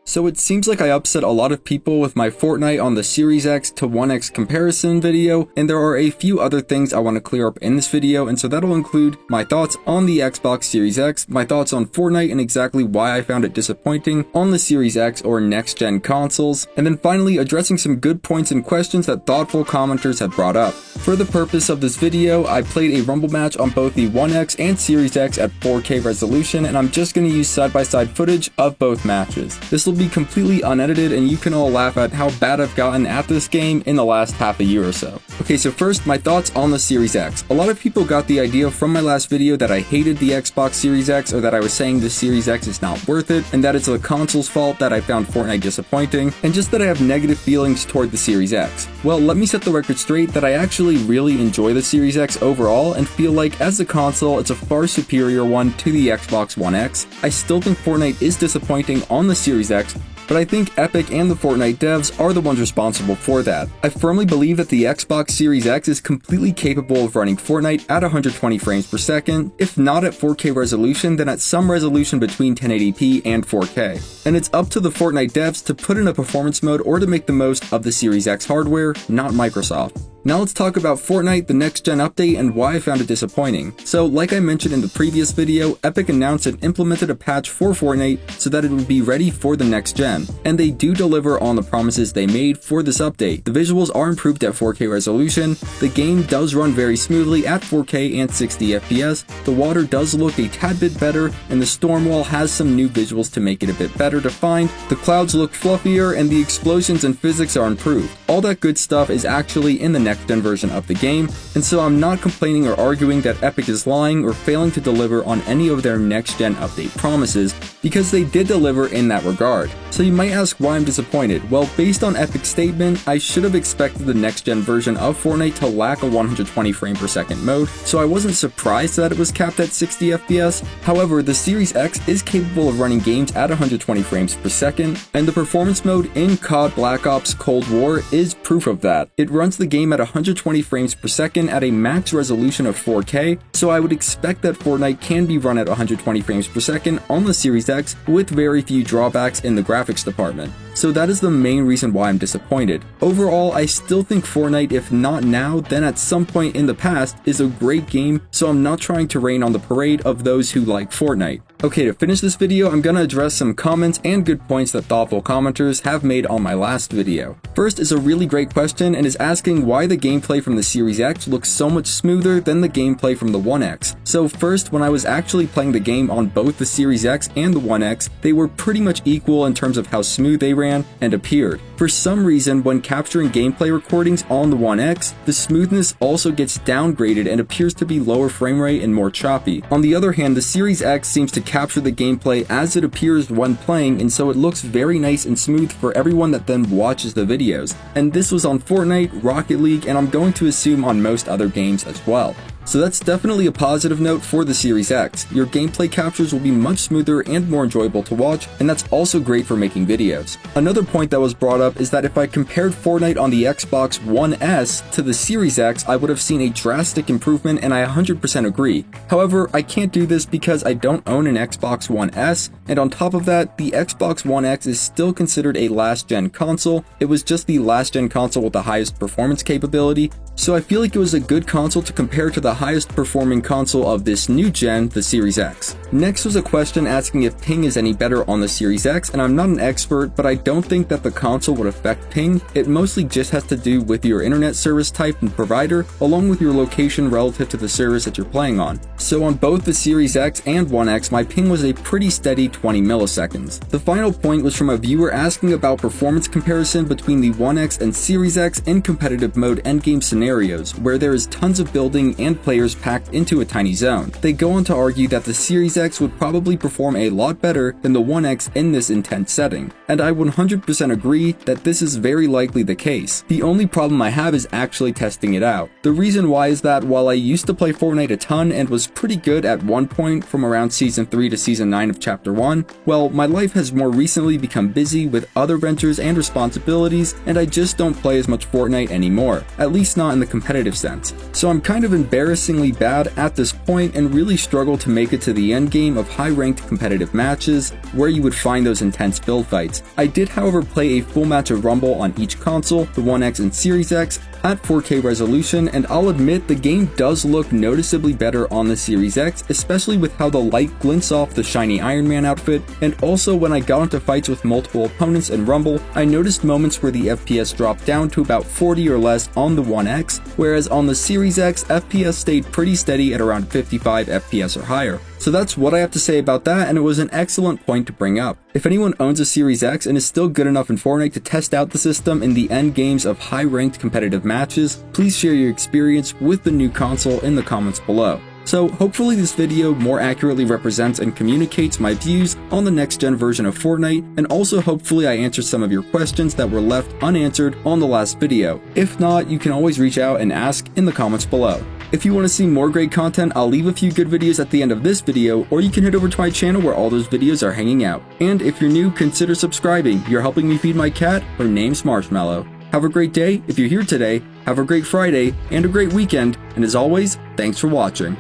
So it seems like I upset a lot of people with my Fortnite on the Series X to One X comparison video, and there are a few other things I want to clear up in this video, and so that'll include my thoughts on the Xbox Series X, my thoughts on Fortnite and exactly why I found it disappointing on the Series X or next-gen consoles, and then finally addressing some good points and questions that thoughtful commenters have brought up. For the purpose of this video, I played a Rumble match on both the One X and Series X at 4K resolution, and I'm just going to use side-by-side footage of both matches. This will be completely unedited, and you can all laugh at how bad I've gotten at this game in the last half a year or so. Okay, so first, my thoughts on the Series X. A lot of people got the idea from my last video that I hated the Xbox Series X, or that I was saying the Series X is not worth it, and that it's the console's fault that I found Fortnite disappointing, and just that I have negative feelings toward the Series X. Well, let me set the record straight that I actually really enjoy the Series X overall, and feel like as a console, it's a far superior one to the Xbox One X. I still think Fortnite is disappointing on the Series X, but I think Epic and the Fortnite devs are the ones responsible for that. I firmly believe that the Xbox Series X is completely capable of running Fortnite at 120 frames per second, if not at 4K resolution, then at some resolution between 1080p and 4K. And it's up to the Fortnite devs to put in a performance mode or to make the most of the Series X hardware, not Microsoft. Now let's talk about Fortnite, the next-gen update, and why I found it disappointing. So, like I mentioned in the previous video, Epic announced and implemented a patch for Fortnite so that it would be ready for the next gen. And they do deliver on the promises they made for this update. The visuals are improved at 4K resolution, the game does run very smoothly at 4K and 60 FPS, the water does look a tad bit better, and the storm wall has some new visuals to make it a bit better defined, the clouds look fluffier, and the explosions and physics are improved. All that good stuff is actually in the next-gen version of the game, and so I'm not complaining or arguing that Epic is lying or failing to deliver on any of their next-gen update promises, because they did deliver in that regard. So you might ask why I'm disappointed. Well, based on Epic's statement, I should have expected the next-gen version of Fortnite to lack a 120 frame per second mode, so I wasn't surprised that it was capped at 60 FPS. However, the Series X is capable of running games at 120 frames per second, and the performance mode in COD Black Ops Cold War is proof of that. It runs the game at 120 frames per second at a max resolution of 4K, so I would expect that Fortnite can be run at 120 frames per second on the Series X with very few drawbacks in the graphics department. So that is the main reason why I'm disappointed. Overall, I still think Fortnite, if not now, then at some point in the past, is a great game, so I'm not trying to rain on the parade of those who like Fortnite. Okay, to finish this video, I'm gonna address some comments and good points that thoughtful commenters have made on my last video. First is a really great question and is asking why the gameplay from the Series X looks so much smoother than the gameplay from the One X. So first, when I was actually playing the game on both the Series X and the One X, they were pretty much equal in terms of how smooth they ran and appeared. For some reason, when capturing gameplay recordings on the One X, the smoothness also gets downgraded and appears to be lower frame rate and more choppy. On the other hand, the Series X seems to capture the gameplay as it appears when playing, and so it looks very nice and smooth for everyone that then watches the videos. And this was on Fortnite, Rocket League, and I'm going to assume on most other games as well. So that's definitely a positive note for the Series X. Your gameplay captures will be much smoother and more enjoyable to watch, and that's also great for making videos. Another point that was brought up is that if I compared Fortnite on the Xbox One S to the Series X, I would have seen a drastic improvement, and I 100% agree. However, I can't do this because I don't own an Xbox One S, and on top of that, the Xbox One X is still considered a last-gen console. It was just the last-gen console with the highest performance capability, so I feel like it was a good console to compare to the highest performing console of this new gen, the Series X. Next was a question asking if ping is any better on the Series X, and I'm not an expert, but I don't think that the console would affect ping. It mostly just has to do with your internet service type and provider, along with your location relative to the service that you're playing on. So on both the Series X and One X, my ping was a pretty steady 20 milliseconds. The final point was from a viewer asking about performance comparison between the One X and Series X in competitive mode endgame scenarios, where there is tons of building and players packed into a tiny zone. They go on to argue that the Series X would probably perform a lot better than the One X in this intense setting, and I 100% agree that this is very likely the case. The only problem I have is actually testing it out. The reason why is that while I used to play Fortnite a ton and was pretty good at one point from around Season 3 to Season 9 of Chapter 1, well, my life has more recently become busy with other ventures and responsibilities, and I just don't play as much Fortnite anymore, at least not in the competitive sense. So I'm kind of embarrassed embarrassingly bad at this point and really struggled to make it to the end game of high-ranked competitive matches where you would find those intense build fights. I did, however, play a full match of Rumble on each console, the One X and Series X, at 4K resolution, and I'll admit the game does look noticeably better on the Series X, especially with how the light glints off the shiny Iron Man outfit, and also when I got into fights with multiple opponents in Rumble, I noticed moments where the FPS dropped down to about 40 or less on the One X, whereas on the Series X, FPS stayed pretty steady at around 55 FPS or higher. So that's what I have to say about that, and it was an excellent point to bring up. If anyone owns a Series X and is still good enough in Fortnite to test out the system in the end games of high-ranked competitive matches, please share your experience with the new console in the comments below. So hopefully this video more accurately represents and communicates my views on the next-gen version of Fortnite, and also hopefully I answered some of your questions that were left unanswered on the last video. If not, you can always reach out and ask in the comments below. If you want to see more great content, I'll leave a few good videos at the end of this video, or you can head over to my channel where all those videos are hanging out. And if you're new, consider subscribing. You're helping me feed my cat. Her name's Marshmallow. Have a great day if you're here today, have a great Friday, and a great weekend, and as always, thanks for watching.